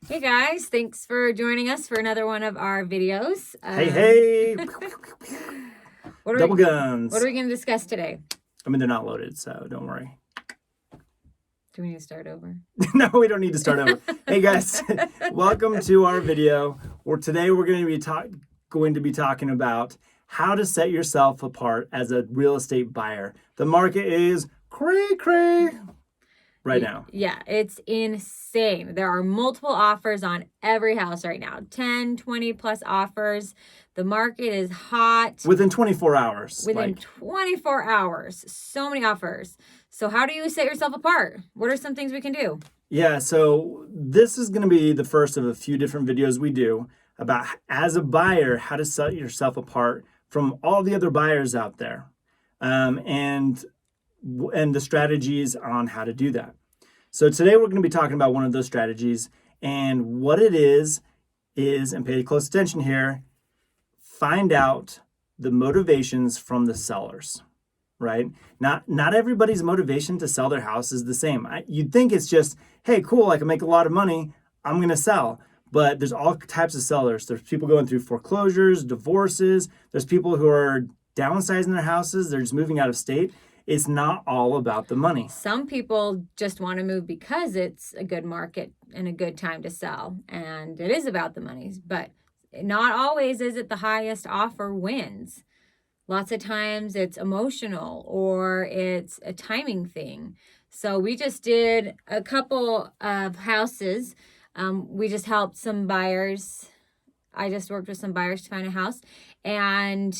Hey guys, thanks for joining us for another one of our videos. Hey! What are Double we, guns. What are we going to discuss today? I mean, they're not loaded, so don't worry. Do we need to start over? No, we don't need to start over. Hey guys, welcome to our video. Today we're going to be talking about how to set yourself apart as a real estate buyer. The market is cray right now. Yeah, it's insane. There are multiple offers on every house right now. 10, 20 plus offers. The market is hot. Within 24 hours. Within 24 hours. So many offers. So how do you set yourself apart? What are some things we can do? Yeah, so this is going to be the first of a few different videos we do about, as a buyer, how to set yourself apart from all the other buyers out there, and the strategies on how to do that. So today we're going to be talking about one of those strategies, and what it is, and pay close attention here, find out the motivations from the sellers. Right? Not everybody's motivation to sell their house is the same. You'd think it's just, hey, cool, I can make a lot of money, I'm going to sell. But there's all types of sellers. There's people going through foreclosures, divorces. There's people who are downsizing their houses. They're just moving out of state. It's not all about the money. Some people just want to move because it's a good market and a good time to sell. And it is about the money. But not always is it the highest offer wins. Lots of times it's emotional or it's a timing thing. So we just did a couple of houses. We just helped some buyers. I just worked with some buyers to find a house, and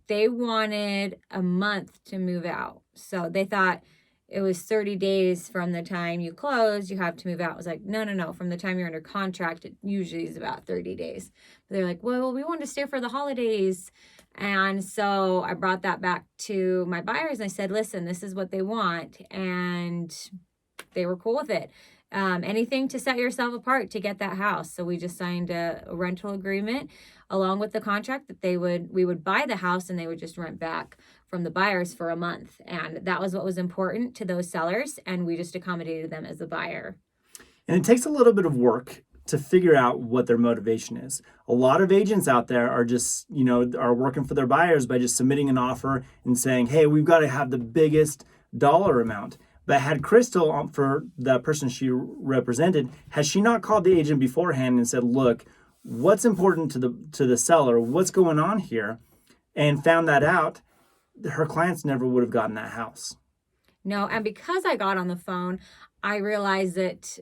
they wanted a month to move out. So they thought it was 30 days from the time you close, you have to move out. I was like, no. From the time you're under contract, it usually is about 30 days. But they're like, well, we want to stay for the holidays. And so I brought that back to my buyers and I said, listen, this is what they want. And they were cool with it. Anything to set yourself apart to get that house. So we just signed a rental agreement along with the contract that we would buy the house and they would just rent back from the buyers for a month. And that was what was important to those sellers. And we just accommodated them as a buyer. And it takes a little bit of work to figure out what their motivation is. A lot of agents out there are just, are working for their buyers by just submitting an offer and saying, hey, we've got to have the biggest dollar amount. But had Kristal, for the person she represented, has she not called the agent beforehand and said, look, what's important to the seller? What's going on here? And found that out, her clients never would have gotten that house. No, and because I got on the phone, I realized that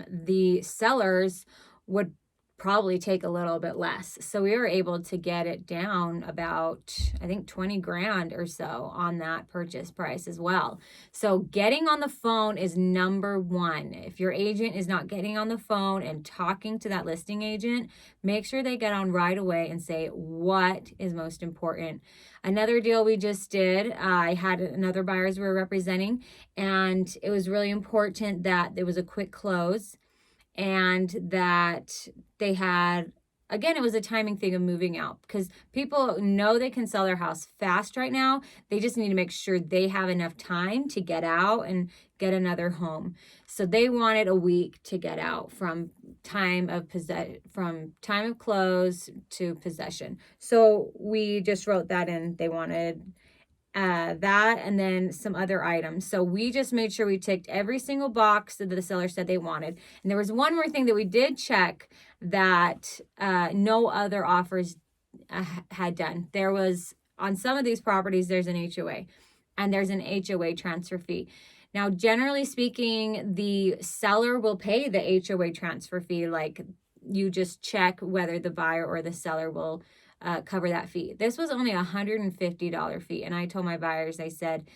the sellers would probably take a little bit less. So we were able to get it down about, I think, 20 grand or so on that purchase price as well. So getting on the phone is number one. If your agent is not getting on the phone and talking to that listing agent, make sure they get on right away and say what is most important. Another deal we just did, I had another buyers we were representing, and it was really important that there was a quick close and that they had, again, it was a timing thing of moving out because people know they can sell their house fast right now. They just need to make sure they have enough time to get out and get another home. So they wanted a week to get out from time of close to possession. So we just wrote that in. They wanted that and then some other items. So we just made sure we ticked every single box that the seller said they wanted. And there was one more thing that we did check that no other offers had done. There was, on some of these properties, there's an HOA and there's an HOA transfer fee. Now, generally speaking, the seller will pay the HOA transfer fee. Like, you just check whether the buyer or the seller will cover that fee. This was only a $150 fee. And I told my buyers, I said,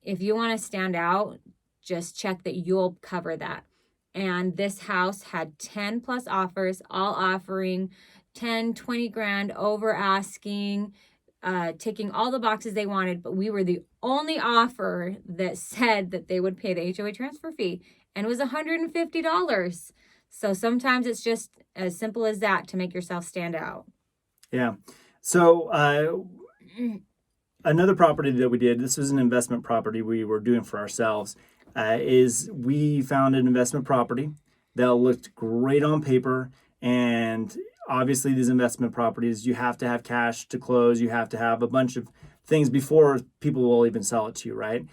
if you want to stand out, just check that you'll cover that. And this house had 10 plus offers, all offering 10, 20 grand over asking, ticking all the boxes they wanted. But we were the only offer that said that they would pay the HOA transfer fee. And it was $150. So sometimes it's just as simple as that to make yourself stand out. Yeah. So another property that we did, this was an investment property we were doing for ourselves, is we found an investment property They'll look great on paper. And obviously, these investment properties, you have to have cash to close. You have to have a bunch of things before people will even sell it to you, right?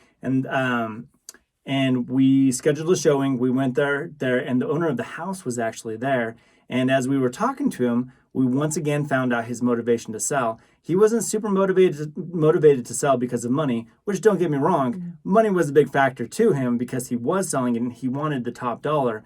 And we scheduled a showing. We went there, and the owner of the house was actually there. And as we were talking to him, we once again found out his motivation to sell. He wasn't super motivated to sell because of money, which, don't get me wrong, money was a big factor to him because he was selling and he wanted the top dollar.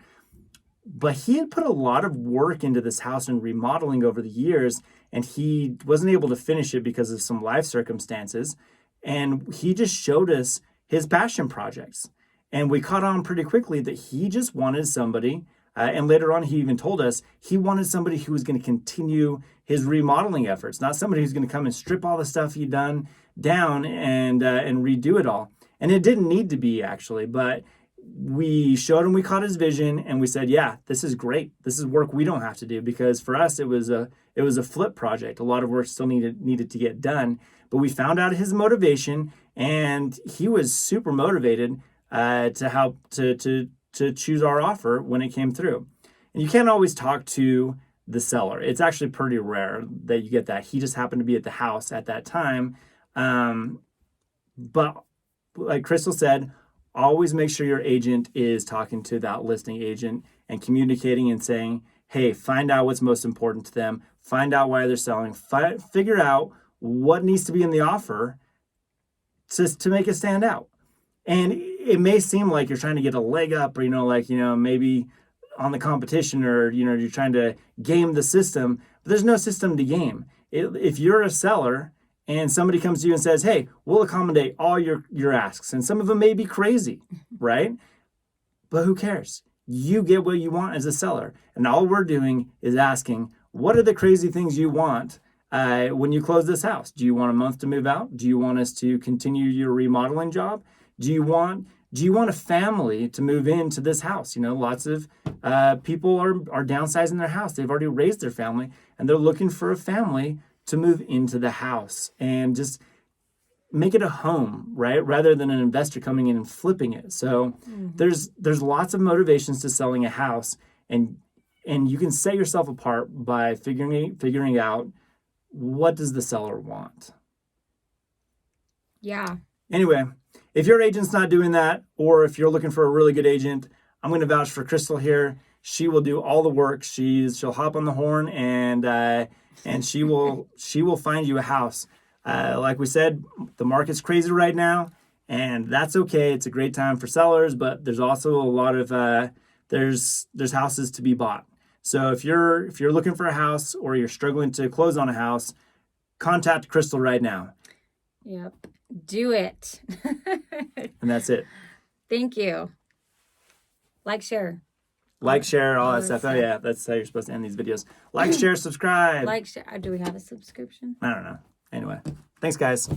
But he had put a lot of work into this house and remodeling over the years, and he wasn't able to finish it because of some life circumstances. And he just showed us his passion projects. And we caught on pretty quickly that he just wanted somebody, and later on he even told us he wanted somebody who was going to continue his remodeling efforts, not somebody who's going to come and strip all the stuff he'd done down and redo it all. And it didn't need to be, actually, but we showed him, we caught his vision, and we said, yeah, this is great. This is work we don't have to do, because for us it was a flip project. A lot of work still needed to get done, but we found out his motivation, and he was super motivated to help to choose our offer when it came through. And you can't always talk to the seller. It's actually pretty rare that you get that. He just happened to be at the house at that time. But like Kristal said, always make sure your agent is talking to that listing agent and communicating and saying, hey, find out what's most important to them. Find out why they're selling. Figure out what needs to be in the offer to make it stand out. And it may seem like you're trying to get a leg up, or, maybe on the competition, or, you're trying to game the system, but there's no system to game. If you're a seller and somebody comes to you and says, hey, we'll accommodate all your asks, and some of them may be crazy, right? But who cares? You get what you want as a seller. And all we're doing is asking, what are the crazy things you want when you close this house? Do you want a month to move out? Do you want us to continue your remodeling job? Do you want a family to move into this house? Lots of people are downsizing their house. They've already raised their family, and they're looking for a family to move into the house and just make it a home, right? Rather than an investor coming in and flipping it. So there's lots of motivations to selling a house, and you can set yourself apart by figuring out, what does the seller want? Yeah. Anyway, if your agent's not doing that, or if you're looking for a really good agent, I'm going to vouch for Kristal here. She will do all the work. She'll hop on the horn, and she will find you a house. Like we said, the market's crazy right now, and that's okay. It's a great time for sellers, but there's also a lot of there's houses to be bought. So if you're looking for a house, or you're struggling to close on a house, contact Kristal right now. Yep. Do it. And that's it. Thank you. Like, share, all that stuff. Oh yeah, that's how you're supposed to end these videos. Like, share, subscribe. share. Do we have a subscription? I don't know. Anyway, thanks guys.